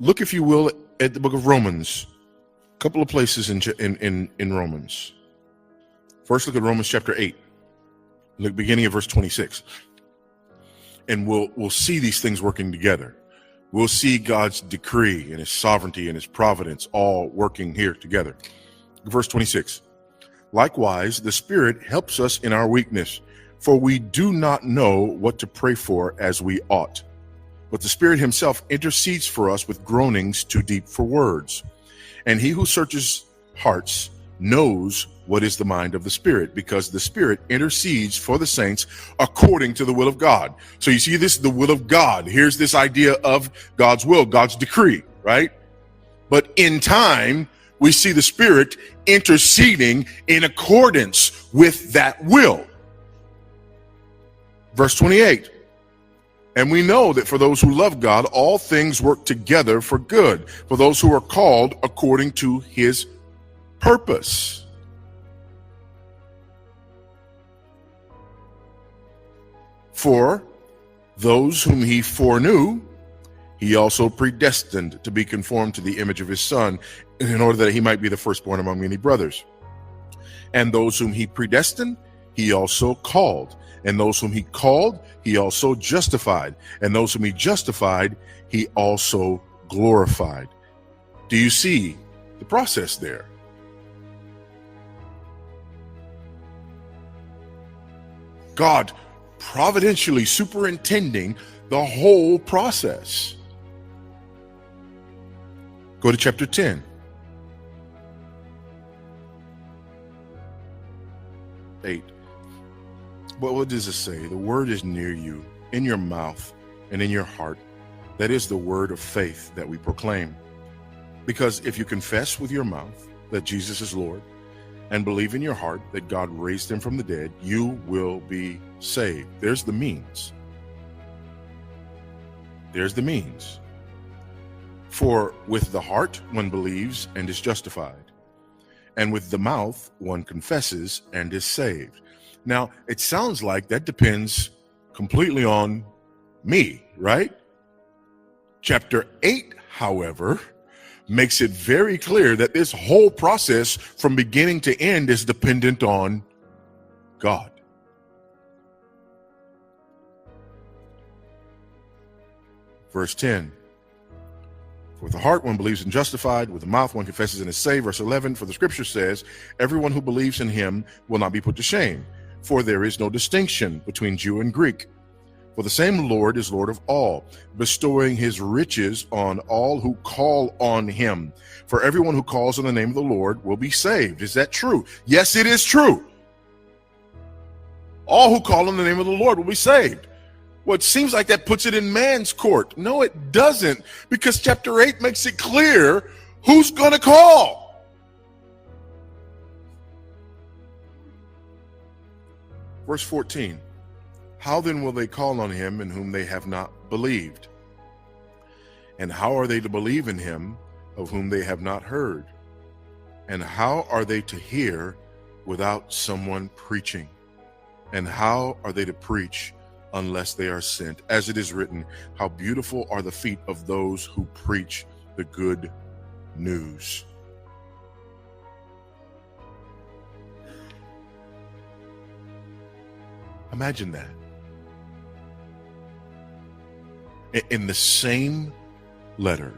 Look, if you will, at the book of Romans. A couple of places in Romans. First, look at Romans chapter 8. Look, beginning of verse 26. And we'll see these things working together. We'll see God's decree and his sovereignty and his providence all working here together. Verse 26. Likewise, the Spirit helps us in our weakness, for we do not know what to pray for as we ought. But the Spirit himself intercedes for us with groanings too deep for words. And he who searches hearts knows what is the mind of the Spirit, because the Spirit intercedes for the saints according to the will of God. So you see this, the will of God. Here's this idea of God's will, God's decree, right? But in time, we see the Spirit interceding in accordance with that will. Verse 28. And we know that for those who love God, all things work together for good, for those who are called according to his purpose. For those whom he foreknew, he also predestined to be conformed to the image of his Son, in order that he might be the firstborn among many brothers. And those whom he predestined, he also called. And those whom he called, he also justified. And those whom he justified, he also glorified. Do you see the process there? God providentially superintending the whole process. Go to chapter 10. 8. What does it say? The word is near you, in your mouth and in your heart. That is the word of faith that we proclaim. Because if you confess with your mouth that Jesus is Lord and believe in your heart that God raised him from the dead, you will be saved. There's the means. There's the means. For with the heart one believes and is justified, and with the mouth one confesses and is saved. Now, it sounds like that depends completely on me, right? Chapter 8, however, makes it very clear that this whole process from beginning to end is dependent on God. Verse 10. For with the heart one believes and justified, with the mouth one confesses and is saved. Verse 11, for the scripture says, everyone who believes in him will not be put to shame. For there is no distinction between Jew and Greek. For the same Lord is Lord of all, bestowing his riches on all who call on him. For everyone who calls on the name of the Lord will be saved. Is that true? Yes, it is true. All who call on the name of the Lord will be saved. Well, it seems like that puts it in man's court. No, it doesn't, because chapter 8 makes it clear who's going to call. Verse 14, how then will they call on him in whom they have not believed? And how are they to believe in him of whom they have not heard? And how are they to hear without someone preaching? And how are they to preach unless they are sent? As it is written, how beautiful are the feet of those who preach the good news. Imagine that. In the same letter,